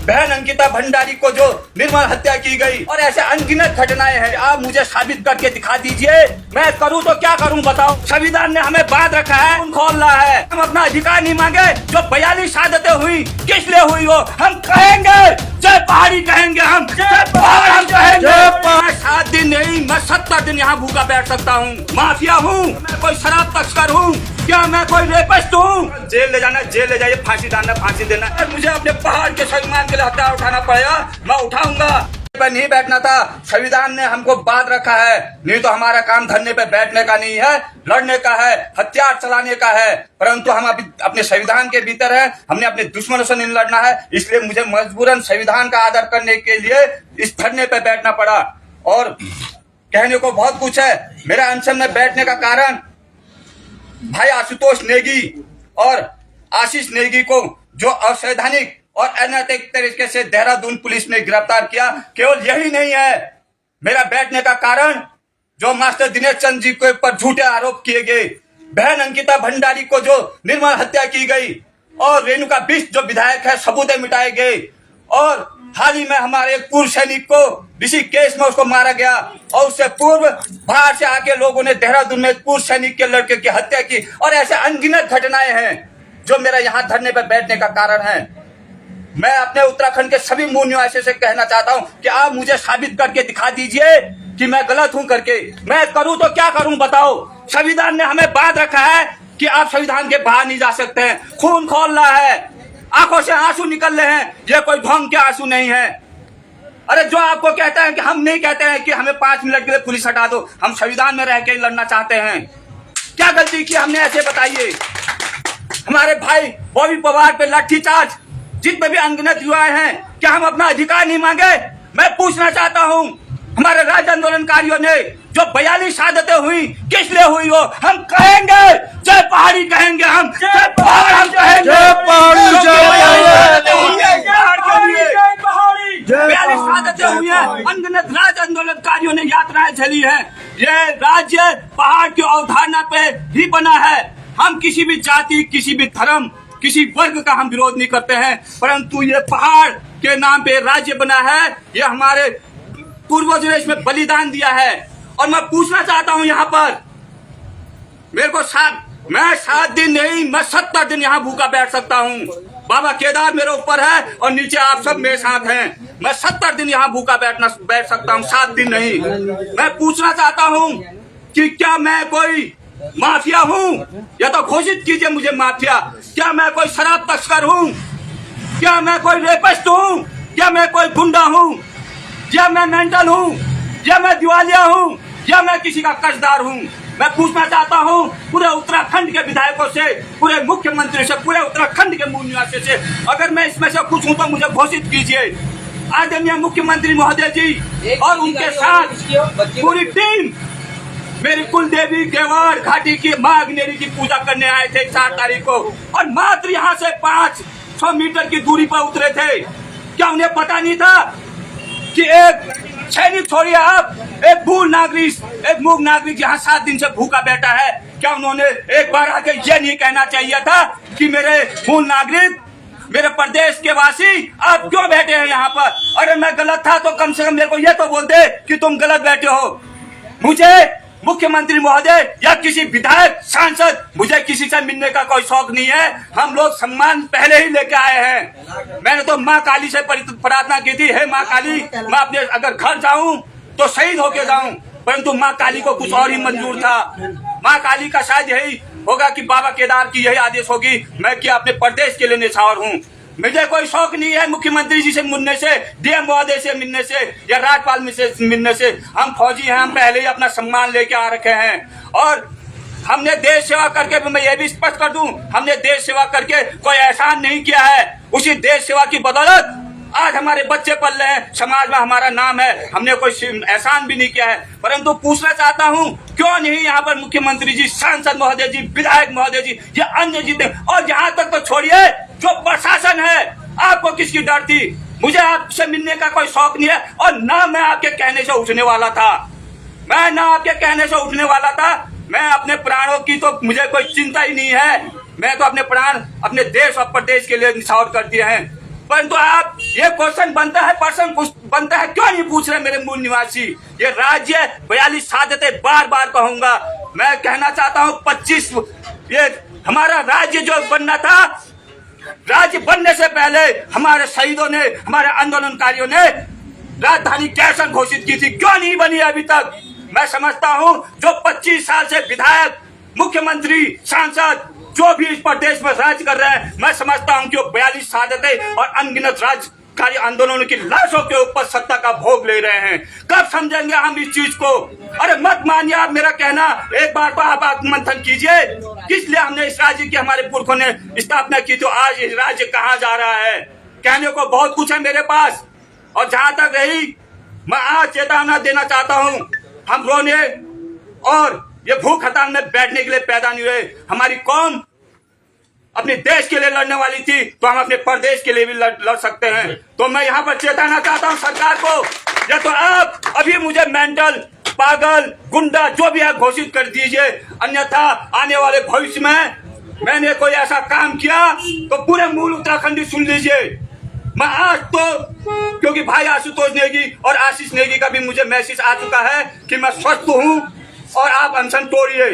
बहन अंकिता भंडारी को जो निर्मल हत्या की गई और ऐसे अनगिनत घटनाएं हैं। आप मुझे साबित करके दिखा दीजिए, मैं करूं तो क्या करूं बताओ। संविधान ने हमें बांध रखा है, खून खोल रहा है। हम अपना अधिकार नहीं मांगे। जो 42 शहादतें हुई किस लिए हुई वो हम कहेंगे, जय पहाड़ी कहेंगे हम, जय पहाड़ हम कहेंगे। मैं 7 दिन नहीं, मैं 70 दिन यहाँ भूखा बैठ सकता हूँ। माफिया हूँ मैं, कोई शराब तस्कर हूँ क्या, मैं कोई रेपिस्ट हूँ? जेल ले जाना, जेल ले जाइए, फांसी डालना, फांसी देना। मुझे अपने पहाड़ के स्वाभिमान के लिए हथियार उठाना पड़ेगा, मैं उठाऊंगा। पर नहीं बैठना था, संविधान ने हमको बांध रखा है। नहीं तो हमारा काम धरने पे बैठने का नहीं है, लड़ने का है, हथियार चलाने का है। परंतु हम अभी अपने संविधान के भीतर है, हमने अपने दुश्मनों से नहीं लड़ना है। इसलिए मुझे मजबूरन संविधान का आदर करने के लिए इस धरने पे बैठना पड़ा। और कहने को बहुत कुछ है। मेरा अनशन में बैठने का कारण भाई आशुतोष नेगी और आशीष नेगी को जो अवैधानिक और अनैतिक तरीके से देहरादून पुलिस ने गिरफ्तार किया, केवल यही नहीं है। मेरा बैठने का कारण जो मास्टर दिनेश चंद्र जी के ऊपर झूठे आरोप किए गए, बहन अंकिता भंडारी को जो निर्मल हत्या की गई और रेणुका बिष्ट जो विधायक है सबूत मिटाए गए, और हाल ही में हमारे एक पूर्व सैनिक को इसी केस में उसको मारा गया, और उससे पूर्व बाहर से आके लोगों ने देहरादून में पूर्व सैनिक के लड़के की हत्या की। और ऐसे अनगिनत घटनाएं हैं जो मेरा यहाँ धरने पर बैठने का कारण है। मैं अपने उत्तराखंड के सभी मूल निवासियों से कहना चाहता हूँ कि आप मुझे साबित करके दिखा दीजिए कि मैं गलत हूँ करके। मैं करूँ तो क्या करूँ बताओ। संविधान ने हमें बांध रखा है कि आप संविधान के बाहर नहीं जा सकते हैं। खून खोल रहा है, आंखों से आंसू निकल रहे हैं, ये कोई ढोंग के आंसू नहीं है। अरे जो आपको कहता है कि हम नहीं कहते हैं कि हमें 5 मिनट के लिए पुलिस हटा दो, हम संविधान में रह के लड़ना चाहते हैं। क्या गलती की हमने ऐसे बताइए। हमारे भाई बॉबी पवार पे लाठीचार्ज, जितने भी अनगिनत युवा हैं, क्या हम अपना अधिकार नहीं मांगे? मैं पूछना चाहता हूँ, हमारे राज्य आंदोलनकारियों ने जो 42 शहादतें हुई किस लिए हुई वो हम कहेंगे, जय पहाड़ी कहेंगे हम, जय पहाड़ हम कहेंगे। 42 शहादतें हुई है, अनगिनत राज्य आंदोलनकारियों ने यात्राएं चली है। ये राज्य पहाड़ की अवधारणा पे ही बना है। हम किसी भी जाति, किसी भी धर्म, किसी वर्ग का हम विरोध नहीं करते हैं, परंतु ये पहाड़ के नाम पे राज्य बना है। ये हमारे पूर्वजों ने इसमें बलिदान दिया है। और मैं पूछना चाहता हूं यहाँ पर, मेरे को मैं 7 दिन नहीं, मैं 70 दिन यहाँ भूखा बैठ सकता हूँ। बाबा केदार मेरे ऊपर है और नीचे आप सब मेरे साथ हैं। मैं 70 दिन यहाँ भूखा बैठ सकता हूँ, 7 दिन नहीं। मैं पूछना चाहता हूँ कि क्या मैं कोई माफिया हूँ, या तो घोषित कीजिए मुझे माफिया। क्या मैं कोई शराब तस्कर हूँ, क्या मैं कोई रेपिस्ट हूँ, क्या मैं कोई गुंडा हूँ, या मैं मेंटल हूँ, या मैं दिवालिया हूँ, या मैं किसी का कर्जदार हूँ? मैं पूछना चाहता हूँ पूरे उत्तराखंड के विधायकों से, पूरे मुख्यमंत्री से, पूरे उत्तराखंड के मूल निवासियों से, अगर मैं इसमें से कुछ हूँ तो मुझे घोषित कीजिए। आदरणीय मुख्यमंत्री महोदय जी और उनके साथ पूरी टीम मेरी कुल देवी गेवाड़ घाटी की मां अग्नेरी की पूजा करने आए थे 4 तारीख को, और मात्र यहाँ से 500 मीटर की दूरी पर उतरे थे। क्या उन्हें पता नहीं था कि एक सैनिक छोड़िए आप, एक मूल नागरिक यहाँ 7 दिन से भूखा बैठा है? क्या उन्होंने एक बार आके ये नहीं कहना चाहिए था कि मेरे मूल नागरिक, मेरे प्रदेश के वासी, आप क्यों बैठे हैं यहाँ पर? अरे मैं गलत था तो कम से कम मेरे को ये तो बोल दे कि तुम गलत बैठे हो। मुझे मुख्यमंत्री महोदय या किसी विधायक, सांसद, मुझे किसी से मिलने का कोई शौक नहीं है। हम लोग सम्मान पहले ही लेके आए हैं। मैंने तो माँ काली से प्रार्थना की थी, हे माँ काली, मैं अपने अगर घर जाऊं तो शहीद होके जाऊं, परंतु माँ काली को कुछ और ही मंजूर था। माँ काली का शायद यही होगा कि बाबा केदार की यही आदेश होगी मैं कि अपने प्रदेश के लिए न्यौछावर हूँ। मुझे कोई शौक नहीं है मुख्यमंत्री जी से मिलने से, डीएम महोदय से मिलने से, या राज्यपाल से मिलने से। हम फौजी हैं, हम पहले ही अपना सम्मान लेके आ रखे हैं। और हमने देश सेवा करके, मैं ये भी स्पष्ट कर दूं, हमने देश सेवा करके कोई एहसान नहीं किया है। उसी देश सेवा की बदौलत आज हमारे बच्चे पल रहे हैं, समाज में हमारा नाम है। हमने कोई एहसान भी नहीं किया है। परंतु पूछना चाहता हूँ, क्यों नहीं यहाँ पर मुख्यमंत्री जी, सांसद महोदय जी, विधायक महोदय जी, ये अन्य जीते, और यहाँ तक तो छोड़िए जो प्रशासन है, आपको किसकी डर थी? मुझे आपसे मिलने का कोई शौक नहीं है, और ना मैं आपके कहने से उठने वाला था। मैं अपने प्राणों की तो मुझे कोई चिंता ही नहीं है। मैं तो अपने प्राण अपने देश और प्रदेश के लिए निछावर कर दिए हैं। परंतु आप ये क्वेश्चन बनता है, प्रश्न बनता है, क्यों नहीं पूछ रहे मेरे मूल निवासी? ये राज्य 42 शहादतें बार बार कहूंगा। मैं कहना चाहता हूं 25 ये हमारा राज्य जो बनना था, राज्य बनने से पहले हमारे शहीदों ने, हमारे आंदोलनकारियों ने राजधानी कैसन घोषित की थी, क्यों नहीं बनी अभी तक? मैं समझता हूं जो 25 साल से विधायक, मुख्यमंत्री, सांसद जो भी इस प्रदेश में राज कर रहे हैं, मैं समझता हूं कि वो 42 शहादतें और अनगिनत राजकारी आंदोलनों की लाशों के ऊपर सत्ता का भोग ले रहे हैं। कब समझेंगे हम इस चीज को? अरे मत मानिए आप मेरा कहना, एक बार तो आप मंथन कीजिए। किस लिए हमने इस राज्य की, हमारे पुरखों ने स्थापना की, तो आज ये राज्य कहाँ जा रहा है? कहने को बहुत कुछ है मेरे पास। और जहां तक रही, मैं आज चेतावनी देना चाहता हूं, हम रोने और ये भूख हड़ताल में बैठने के लिए पैदा नहीं हुए। हमारी कौम अपने देश के लिए लड़ने वाली थी, तो हम अपने प्रदेश के लिए भी लड़ सकते हैं। तो मैं यहाँ पर चेताना चाहता हूँ सरकार को, या तो आप अभी मुझे मेंटल, पागल, गुंडा जो भी है घोषित कर दीजिए, अन्यथा आने वाले भविष्य में मैंने कोई ऐसा काम किया तो पूरे मूल उत्तराखंडी सुन लीजिए। मैं आज तो, क्योंकि भाई आशुतोष नेगी और आशीष नेगी का भी मुझे मैसेज आ चुका है कि मैं स्वस्थ हूँ और आप अनशन तोड़िए।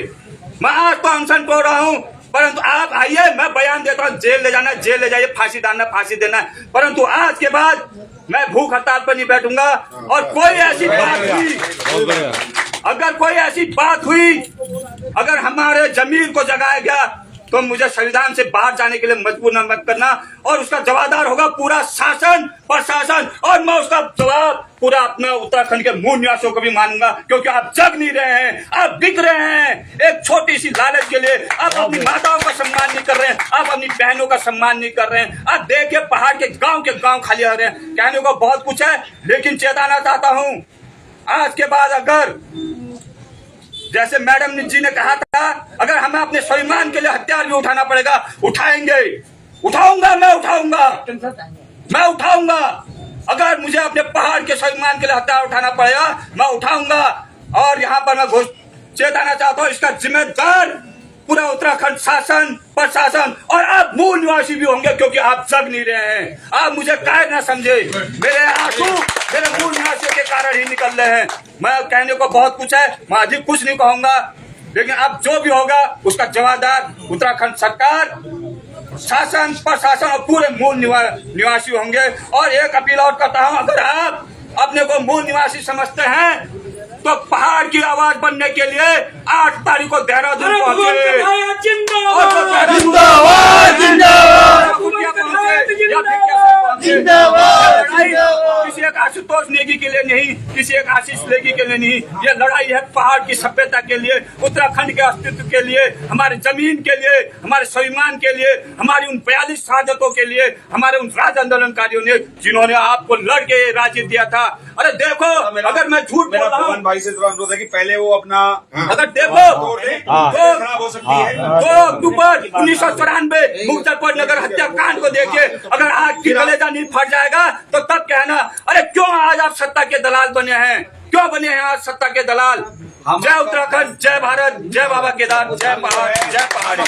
मैं आज तो अनशन तोड़ रहा हूँ, परंतु आप आइए, मैं बयान देता हूँ, जेल ले जाना जेल ले जाइए, फांसी डालना फांसी देना, परंतु आज के बाद मैं भूख हड़ताल पर नहीं बैठूंगा। और कोई ऐसी बात हुई, अगर कोई ऐसी बात हुई, अगर हमारे जमीन को जगाया गया, तो मुझे संविधान से बाहर जाने के लिए मजबूर न मत करना, और उसका जवाबदार होगा पूरा शासन प्रशासन, और मैं उसका जवाब पूरा अपना उत्तराखंड के मूल निवासियों को भी मानूंगा, क्योंकि आप जग नहीं रहे हैं, आप बिक रहे हैं एक छोटी सी लालच के लिए। आप अपनी माताओं का सम्मान नहीं कर रहे हैं, आप अपनी बहनों का सम्मान नहीं कर रहे हैं। आप देखिए पहाड़ के गांव खाली हो रहे हैं। कहने को बहुत कुछ है, लेकिन चेताना चाहता हूँ, आज के बाद अगर जैसे मैडम जी ने कहा था, अगर हमें अपने स्वाभिमान के लिए हथियार भी उठाना पड़ेगा, उठाएंगे, उठाऊंगा, मैं उठाऊंगा। अगर मुझे अपने पहाड़ के स्वाभिमान के लिए हथियार उठाना पड़ेगा, मैं उठाऊंगा। और यहाँ पर मैं चेताना चाहता हूँ, इसका जिम्मेदार पूरा उत्तराखंड शासन प्रशासन और आप मूल निवासी भी होंगे, क्योंकि आप जग नहीं रहे हैं। आप मुझे कायर ना समझे, मेरे आंसू मेरे मूल निवासियों के कारण ही निकल रहे हैं। मैं कहने को बहुत कुछ है, मैं अधिक कुछ नहीं कहूंगा, लेकिन अब जो भी होगा उसका जवाबदार उत्तराखंड सरकार, शासन प्रशासन और पूरे मूल निवासी होंगे। और एक अपील और करता हूँ, अगर आप अपने को मूल निवासी समझते हैं तो पहाड़ की आवाज बनने के लिए 8 तारीख को देहरादून किसी एक आशुतोष नेगी के लिए नहीं, किसी एक आशीष नेगी के लिए नहीं, ये लड़ाई है पहाड़ की सभ्यता के लिए, उत्तराखंड के अस्तित्व के लिए, हमारे जमीन के लिए, हमारे स्वाभिमान के लिए, हमारी उन 42 शहादतों के लिए, हमारे उन राज आंदोलनकारियों ने जिन्होंने आपको लड़ के राज्य दिया था। अरे देखो, अगर मैं झूठ बोल रहा हूँ, भाई से अनुरोध है कि पहले वो अपना अगर देखो 2 अक्टूबर 1994 मुजफ्फर नगर हत्याकांड को देखिए, अगर आज की कलेजा नहीं फट जाएगा तो तब कहना, अरे क्यों आज आप सत्ता के दलाल बने हैं, क्यों बने हैं आज सत्ता के दलाल? जय उत्तराखंड, जय भारत, जय बाबा केदार, जय पहाड़, जय पहाड़ी।